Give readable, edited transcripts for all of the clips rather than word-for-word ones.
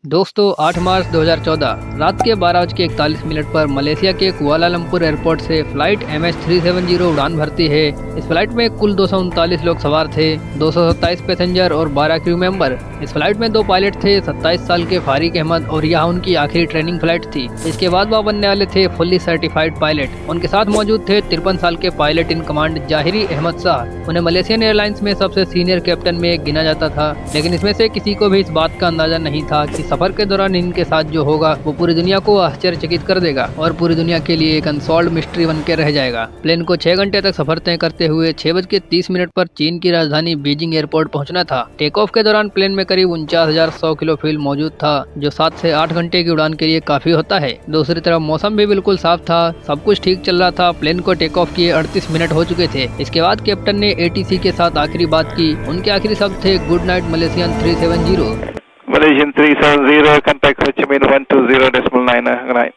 दोस्तों 8 मार्च 2014 रात के 12:41 पर मलेशिया के कुआलालंपुर एयरपोर्ट से फ्लाइट MH370 उड़ान भरती है। इस फ्लाइट में कुल 239 लोग सवार थे, 227 पैसेंजर और 12 क्रू मेंबर। इस फ्लाइट में 2 पायलट थे, 27 साल के फारिक अहमद और यह उनकी आखिरी ट्रेनिंग फ्लाइट थी। इसके बाद वह बनने वाले थे फुल्ली सर्टिफाइड पायलट। उनके साथ मौजूद थे 53 साल के pilot in command Zaharie Ahmad Shah. उन्हें मलेशियन एयरलाइंस में सबसे सीनियर कैप्टन में गिना जाता था, लेकिन इसमें से किसी को भी इस बात का अंदाजा नहीं था कि सफर के दौरान इनके साथ जो होगा वो पूरी दुनिया को आश्चर्यचकित कर देगा और पूरी दुनिया के लिए एक अनसॉल्व्ड मिस्ट्री बन के रह जाएगा। प्लेन को 6 घंटे तक सफर तय करते हुए 6:30 पर चीन की राजधानी बीजिंग एयरपोर्ट पहुंचना था। टेक ऑफ के दौरान प्लेन में करीब 49,100 किलो फ्यूल मौजूद था, जो 7 से 8 घंटे की उड़ान के लिए काफी होता है। दूसरी तरफ मौसम भी बिल्कुल साफ था, सब कुछ ठीक चल रहा था। प्लेन को टेक ऑफ किए 38 मिनट हो चुके थे। इसके बाद कैप्टन ने ATC के साथ आखिरी बात की। उनके आखिरी शब्द थे good night Malaysian 370। Malaysian 370, contact Ho Chi Minh 120.9. Good night.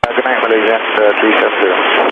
Good night, Malaysian 370.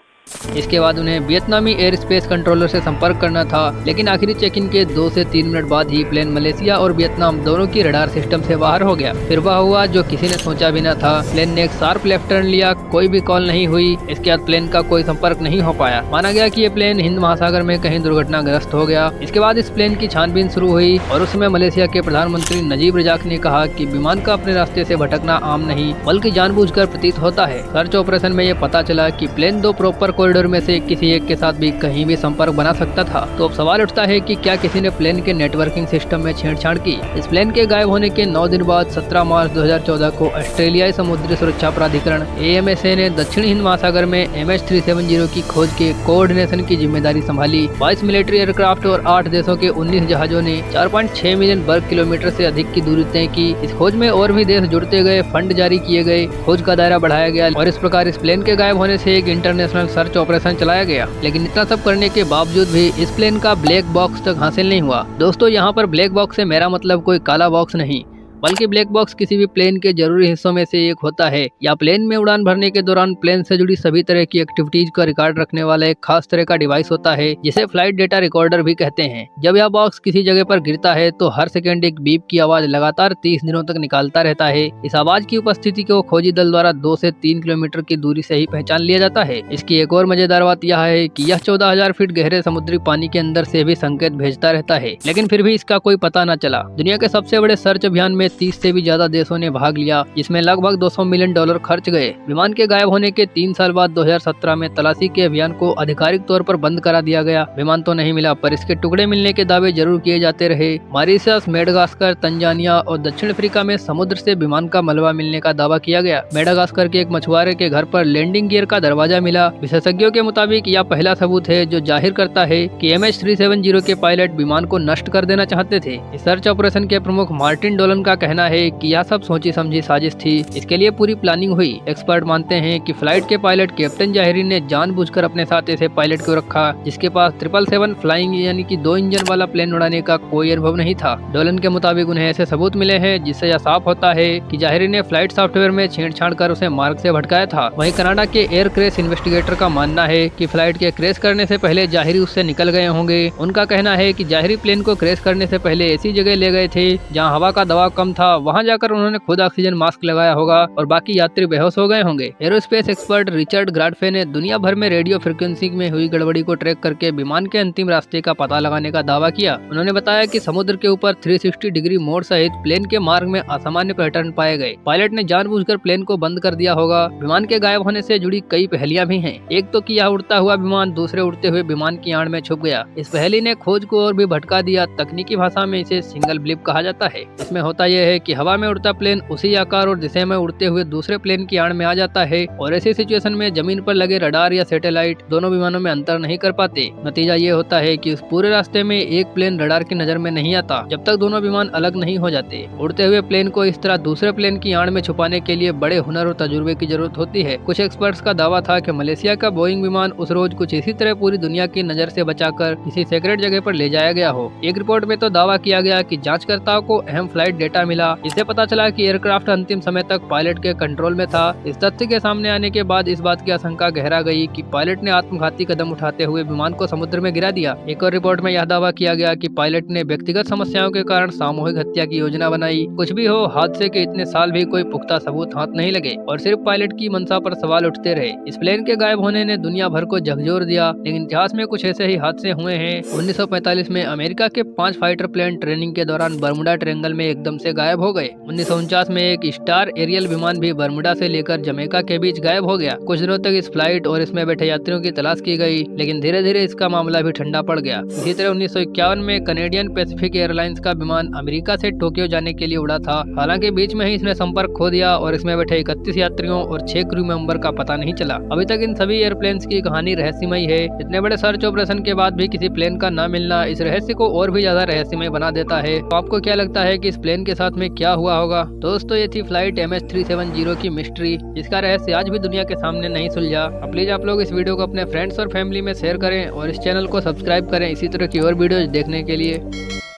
इसके बाद उन्हें वियतनामी एयर स्पेस कंट्रोलर से संपर्क करना था, लेकिन आखिरी चेक इन के 2 से 3 मिनट बाद ही प्लेन मलेशिया और वियतनाम दोनों की रडार सिस्टम से बाहर हो गया। फिर वह हुआ जो किसी ने सोचा भी न था। प्लेन ने एक शार्प लेफ्ट टर्न लिया, कोई भी कॉल नहीं हुई। इसके बाद प्लेन का कोई संपर्क नहीं हो पाया। माना गया कि ये प्लेन हिंद महासागर में कहीं दुर्घटनाग्रस्त हो गया। इसके बाद इस प्लेन की छानबीन शुरू हुई और उस समय मलेशिया के प्रधानमंत्री नजीब रजाक ने कहा कि विमान का अपने रास्ते से भटकना आम नहीं बल्कि जानबूझकर प्रतीत होता है। सर्च ऑपरेशन में ये पता चला कि प्लेन 2 प्रॉपर कॉरिडोर में से किसी एक के साथ भी कहीं भी संपर्क बना सकता था। तो अब सवाल उठता है कि क्या किसी ने प्लेन के नेटवर्किंग सिस्टम में छेड़छाड़ की। इस प्लेन के गायब होने के 9 दिन बाद 17 मार्च 2014 को ऑस्ट्रेलियाई समुद्री सुरक्षा प्राधिकरण AMSA ने दक्षिण हिंद महासागर में MH370 की खोज के कोऑर्डिनेशन की जिम्मेदारी संभाली। 22 मिलिट्री एयरक्राफ्ट और 8 देशों के 19 जहाजों ने 4.6 मिलियन वर्ग किलोमीटर से अधिक की दूरी तय की। इस खोज में और भी देश जुड़ते गए, फंड जारी किए गए, खोज का दायरा बढ़ाया गया और इस प्रकार इस प्लेन के गायब होने से एक इंटरनेशनल सर्च ऑपरेशन चलाया गया। लेकिन इतना सब करने के बावजूद भी इस प्लेन का ब्लैक बॉक्स तक हासिल नहीं हुआ। दोस्तों, यहाँ पर ब्लैक बॉक्स से मेरा मतलब कोई काला बॉक्स नहीं, बल्कि ब्लैक बॉक्स किसी भी प्लेन के जरूरी हिस्सों में से एक होता है, या प्लेन में उड़ान भरने के दौरान प्लेन से जुड़ी सभी तरह की एक्टिविटीज का रिकॉर्ड रखने वाला एक खास तरह का डिवाइस होता है, जिसे फ्लाइट डेटा रिकॉर्डर भी कहते हैं। जब यह बॉक्स किसी जगह पर गिरता है तो हर सेकेंड एक बीप की आवाज लगातार 30 दिनों तक निकालता रहता है। इस आवाज की उपस्थिति को खोजी दल द्वारा 2 से 3 किलोमीटर की दूरी से ही पहचान लिया जाता है। इसकी एक और मजेदार बात यह है कि यह 14,000 फीट गहरे समुद्री पानी के अंदर से भी संकेत भेजता रहता है, लेकिन फिर भी इसका कोई पता न चला। दुनिया के सबसे बड़े सर्च अभियान में 30 से भी ज्यादा देशों ने भाग लिया, जिसमें लगभग $200 मिलियन खर्च गए। विमान के गायब होने के 3 साल बाद 2017 में तलाशी के अभियान को आधिकारिक तौर पर बंद करा दिया गया। विमान तो नहीं मिला, पर इसके टुकड़े मिलने के दावे जरूर किए जाते रहे। मॉरिशस, मेडागास्कर, तंजानिया और दक्षिण अफ्रीका में समुद्र से विमान का मलबा मिलने का दावा किया गया। मेडागास्कर के एक मछुआरे के घर पर लैंडिंग गियर का दरवाजा मिला। विशेषज्ञों के मुताबिक यह पहला सबूत है जो जाहिर करता है कि MH370 के पायलट विमान को नष्ट कर देना चाहते थे। इस सर्च ऑपरेशन के प्रमुख मार्टिन डोलन का कहना है कि यह सब सोची समझी साजिश थी, इसके लिए पूरी प्लानिंग हुई। एक्सपर्ट मानते हैं कि फ्लाइट के पायलट कैप्टन जाहिरी ने जानबूझकर अपने साथ ऐसे पायलट को रखा जिसके पास 777 फ्लाइंग यानी कि 2 इंजन वाला प्लेन उड़ाने का कोई अनुभव नहीं था। डोलन के मुताबिक उन्हें ऐसे सबूत मिले हैं जिससे यह साफ होता है कि जाहिरी ने फ्लाइट सॉफ्टवेयर में छेड़छाड़ कर उसे मार्ग से भटकाया था। वहीं कनाडा के एयर क्रैश इन्वेस्टिगेटर का मानना है कि फ्लाइट के क्रैश करने से पहले जाहिरी उससे निकल गए होंगे। उनका कहना है कि जाहिरी प्लेन को क्रैश करने से पहले ऐसी जगह ले गए थे जहाँ हवा का दबाव कम था। वहाँ जाकर उन्होंने खुद ऑक्सीजन मास्क लगाया होगा और बाकी यात्री बेहोश हो गए होंगे। एरोस्पेस एक्सपर्ट रिचर्ड ग्राडफे ने दुनिया भर में रेडियो फ्रीक्वेंसी में हुई गड़बड़ी को ट्रैक करके विमान के अंतिम रास्ते का पता लगाने का दावा किया। उन्होंने बताया कि समुद्र के ऊपर 360 डिग्री मोड़ सहित प्लेन के मार्ग में असामान्य पैटर्न पाए गए। पायलट ने जानबूझकर प्लेन को बंद कर दिया होगा। विमान के गायब होने से जुड़ी कई पहेलियां भी हैं। एक तो कि यह उड़ता हुआ विमान दूसरे उड़ते हुए विमान की आड़ में छुप गया। इस पहेली ने खोज को और भी भटका दिया। तकनीकी भाषा में इसे सिंगल ब्लिप कहा जाता है। इसमें होता यह है कि हवा में उड़ता प्लेन उसी आकार और दिशा में उड़ते हुए दूसरे प्लेन की आड़ में आ जाता है और ऐसी सिचुएशन में जमीन पर लगे रडार या सैटेलाइट दोनों विमानों में अंतर नहीं कर पाते। नतीजा ये होता है कि उस पूरे रास्ते में एक प्लेन रडार की नजर में नहीं आता जब तक दोनों विमान अलग नहीं हो जाते। उड़ते हुए प्लेन को इस तरह दूसरे प्लेन की आड़ में छुपाने के लिए बड़े हुनर और तजुर्बे की जरूरत होती है। कुछ एक्सपर्ट्स का दावा था कि मलेशिया का बोइंग विमान उस रोज कुछ इसी तरह पूरी दुनिया की नजर से बचाकर किसी सीक्रेट जगह पर ले जाया गया हो। एक रिपोर्ट में तो दावा किया गया कि जांचकर्ताओं को अहम फ्लाइट डेटा मिला। इससे पता चला कि एयरक्राफ्ट अंतिम समय तक पायलट के कंट्रोल में था। इस तथ्य के सामने आने के बाद इस बात की आशंका गहरा गई कि पायलट ने आत्मघाती कदम उठाते हुए विमान को समुद्र में गिरा दिया। एक और रिपोर्ट में यह दावा किया गया कि पायलट ने व्यक्तिगत समस्याओं के कारण सामूहिक हत्या की योजना बनाई। कुछ भी हो, हादसे के इतने साल भी कोई पुख्ता सबूत हाथ नहीं लगे और सिर्फ पायलट की मंशा पर सवाल उठते रहे। इस प्लेन के गायब होने ने दुनिया भर को झकझोर दिया, लेकिन इतिहास में कुछ ऐसे ही हादसे हुए हैं। 1945 में अमेरिका के 5 फाइटर प्लेन ट्रेनिंग के दौरान बर्मुडा ट्रायंगल में एकदम से गायब हो गए। 1949 में एक स्टार एरियल विमान भी बर्मुडा से लेकर जमैका के बीच गायब हो गया। कुछ दिनों तक इस फ्लाइट और इसमें बैठे यात्रियों की तलाश की गई, लेकिन धीरे धीरे इसका मामला भी ठंडा पड़ गया। इसी तरह 1951 में कनेडियन पैसिफिक एयरलाइंस का विमान अमेरिका से टोक्यो जाने के लिए उड़ा था। हालांकि बीच में ही इसने संपर्क खो दिया और इसमें बैठे 31 यात्रियों और 6 क्रू मेंबर का पता नहीं चला। अभी तक इन सभी एयरप्लेन्स की कहानी रहस्यमयी है। इतने बड़े सर्च ऑपरेशन के बाद भी किसी प्लेन का न मिलना इस रहस्य को और भी ज्यादा रहस्यमय बना देता है। तो आपको क्या लगता है कि इस प्लेन के साथ में क्या हुआ होगा? दोस्तों, ये थी फ्लाइट MH370 की मिस्ट्री, जिसका रहस्य आज भी दुनिया के सामने नहीं सुलझा। प्लीज आप लोग इस वीडियो को अपने फ्रेंड्स और फैमिली में शेयर करें और इस चैनल को सब्सक्राइब करें इसी तरह की और वीडियोज देखने के लिए।